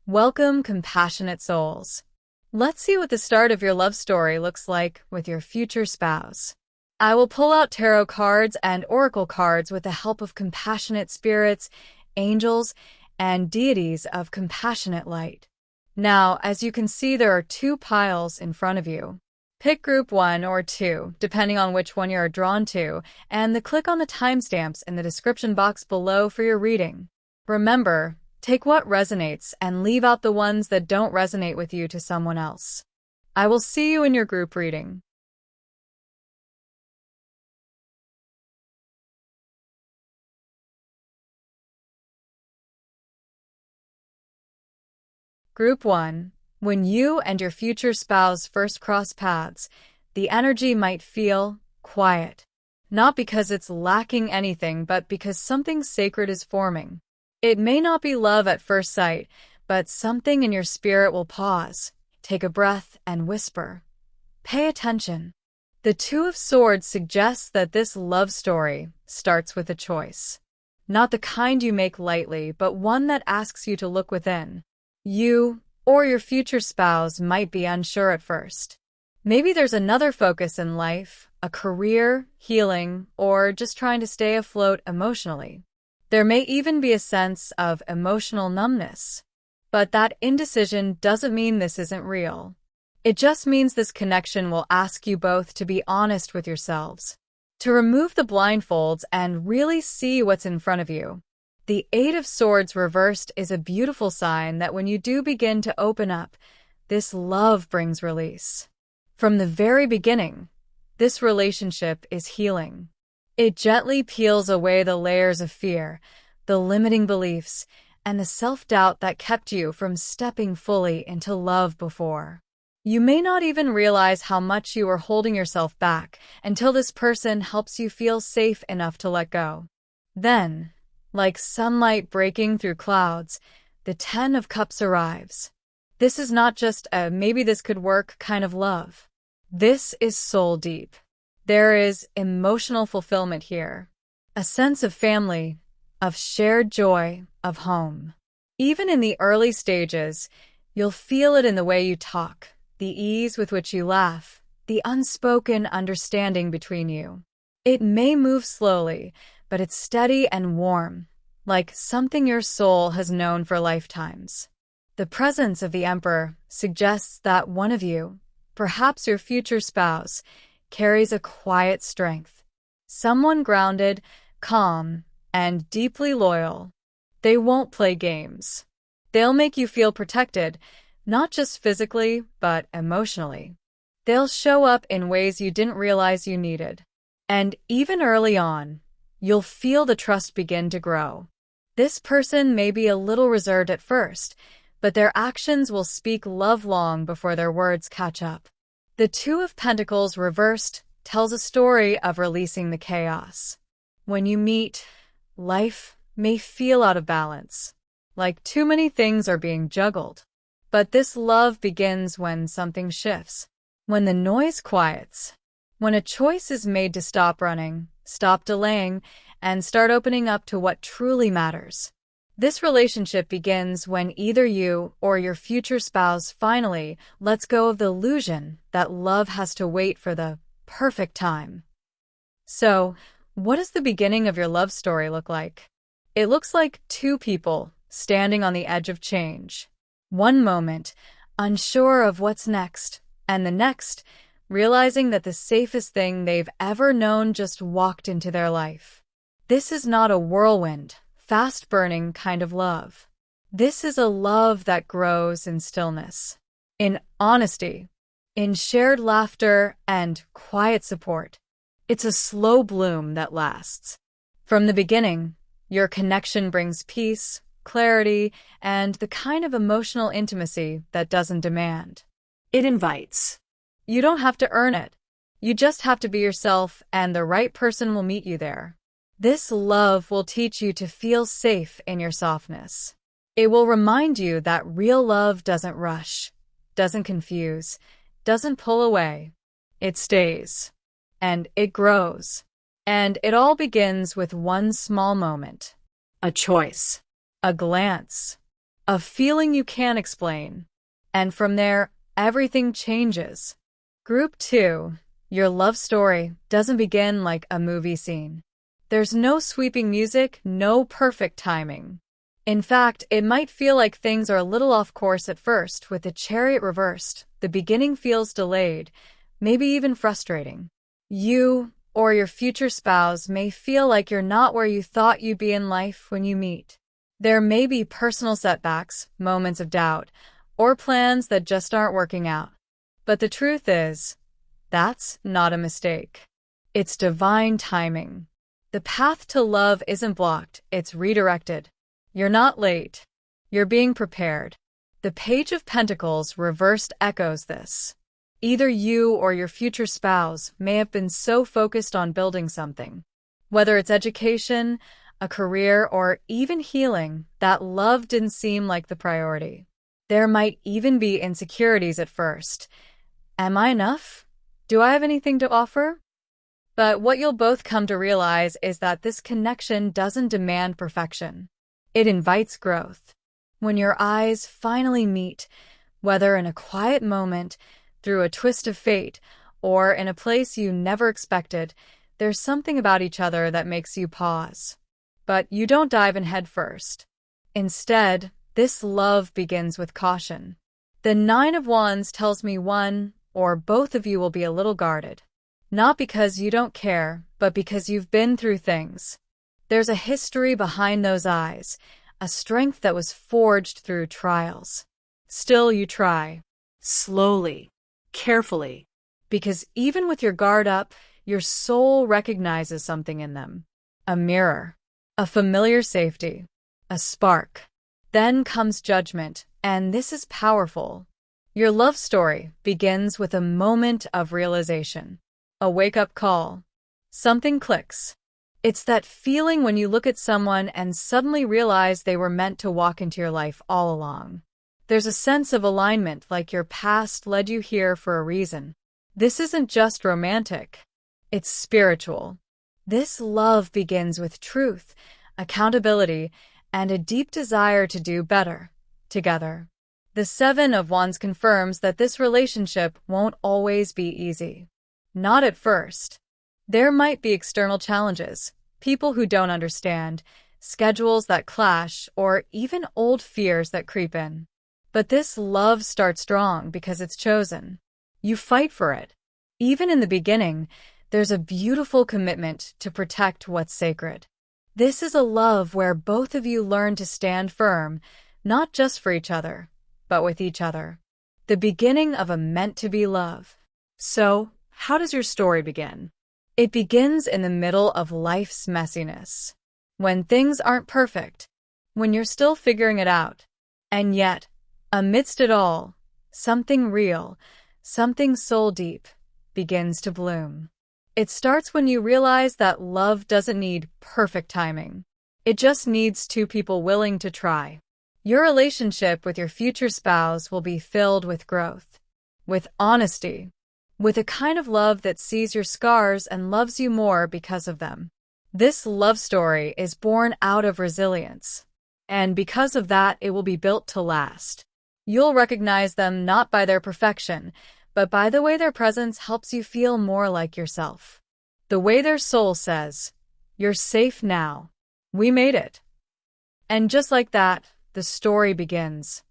Welcome, compassionate souls. Let's see what the start of your love story looks like with your future spouse. I will pull out tarot cards and oracle cards with the help of compassionate spirits, angels, and deities of compassionate light. Now, as you can see, there are two piles in front of you. Pick group 1 or 2, depending on which one you are drawn to, and click on the timestamps in the description box below for your reading. Remember, take what resonates and leave out the ones that don't resonate with you to someone else. I will see you in your group reading. Group 1. When you and your future spouse first cross paths, the energy might feel quiet. Not because it's lacking anything, but because something sacred is forming. It may not be love at first sight, but something in your spirit will pause, take a breath, and whisper. Pay attention. The Two of Swords suggests that this love story starts with a choice. Not the kind you make lightly, but one that asks you to look within. You or your future spouse might be unsure at first. Maybe there's another focus in life, a career, healing, or just trying to stay afloat emotionally. There may even be a sense of emotional numbness. But that indecision doesn't mean this isn't real. It just means this connection will ask you both to be honest with yourselves, to remove the blindfolds and really see what's in front of you. The Eight of Swords reversed is a beautiful sign that when you do begin to open up, this love brings release. From the very beginning, this relationship is healing. It gently peels away the layers of fear, the limiting beliefs, and the self-doubt that kept you from stepping fully into love before. You may not even realize how much you were holding yourself back until this person helps you feel safe enough to let go. Then, like sunlight breaking through clouds, the 10 of Cups arrives. This is not just a maybe this could work kind of love. This is soul deep. There is emotional fulfillment here, a sense of family, of shared joy, of home. Even in the early stages, you'll feel it in the way you talk, the ease with which you laugh, the unspoken understanding between you. It may move slowly, but it's steady and warm, like something your soul has known for lifetimes. The presence of the Emperor suggests that one of you, perhaps your future spouse, carries a quiet strength. Someone grounded, calm, and deeply loyal. They won't play games. They'll make you feel protected, not just physically, but emotionally. They'll show up in ways you didn't realize you needed. And even early on, you'll feel the trust begin to grow. This person may be a little reserved at first, but their actions will speak love long before their words catch up. The Two of Pentacles reversed tells a story of releasing the chaos. When you meet, life may feel out of balance, like too many things are being juggled. But this love begins when something shifts, when the noise quiets, when a choice is made to stop running, stop delaying, and start opening up to what truly matters. This relationship begins when either you or your future spouse finally lets go of the illusion that love has to wait for the perfect time. So, what does the beginning of your love story look like? It looks like two people standing on the edge of change. One moment, unsure of what's next, and the next, realizing that the safest thing they've ever known just walked into their life. This is not a whirlwind, fast-burning kind of love. This is a love that grows in stillness, in honesty, in shared laughter and quiet support. It's a slow bloom that lasts. From the beginning, your connection brings peace, clarity, and the kind of emotional intimacy that doesn't demand. It invites. You don't have to earn it. You just have to be yourself, and the right person will meet you there. This love will teach you to feel safe in your softness. It will remind you that real love doesn't rush, doesn't confuse, doesn't pull away. It stays. And it grows. And it all begins with one small moment. A choice. A glance. a feeling you can't explain. And from there, everything changes. Group 2. Your love story doesn't begin like a movie scene. There's no sweeping music, no perfect timing. In fact, it might feel like things are a little off course at first, with the chariot reversed. The beginning feels delayed, maybe even frustrating. You or your future spouse may feel like you're not where you thought you'd be in life when you meet. There may be personal setbacks, moments of doubt, or plans that just aren't working out. But the truth is, that's not a mistake. It's divine timing. The path to love isn't blocked, it's redirected. You're not late. You're being prepared. The Page of Pentacles reversed echoes this. Either you or your future spouse may have been so focused on building something, whether it's education, a career, or even healing, that love didn't seem like the priority. There might even be insecurities at first. Am I enough? Do I have anything to offer? But what you'll both come to realize is that this connection doesn't demand perfection. It invites growth. When your eyes finally meet, whether in a quiet moment, through a twist of fate, or in a place you never expected, there's something about each other that makes you pause. But you don't dive in head first. Instead, this love begins with caution. The 9 of Wands tells me one or both of you will be a little guarded. Not because you don't care, but because you've been through things. There's a history behind those eyes, a strength that was forged through trials. Still, you try. Slowly, carefully. Because even with your guard up, your soul recognizes something in them. A mirror. A familiar safety. A spark. Then comes judgment, and this is powerful. Your love story begins with a moment of realization. A wake-up call. Something clicks. It's that feeling when you look at someone and suddenly realize they were meant to walk into your life all along. There's a sense of alignment, like your past led you here for a reason. This isn't just romantic. It's spiritual. This love begins with truth, accountability, and a deep desire to do better together. The 7 of Wands confirms that this relationship won't always be easy. Not at first. There might be external challenges, people who don't understand, schedules that clash, or even old fears that creep in. But this love starts strong because it's chosen. You fight for it. Even in the beginning, there's a beautiful commitment to protect what's sacred. This is a love where both of you learn to stand firm, not just for each other, but with each other. The beginning of a meant-to-be love. So, how does your story begin? It begins in the middle of life's messiness. When things aren't perfect. When you're still figuring it out. And yet, amidst it all, something real, something soul-deep, begins to bloom. It starts when you realize that love doesn't need perfect timing. It just needs 2 people willing to try. Your relationship with your future spouse will be filled with growth, with honesty, with a kind of love that sees your scars and loves you more because of them. This love story is born out of resilience, and because of that, it will be built to last. You'll recognize them not by their perfection, but by the way their presence helps you feel more like yourself. The way their soul says, "You're safe now. We made it." And just like that, the story begins.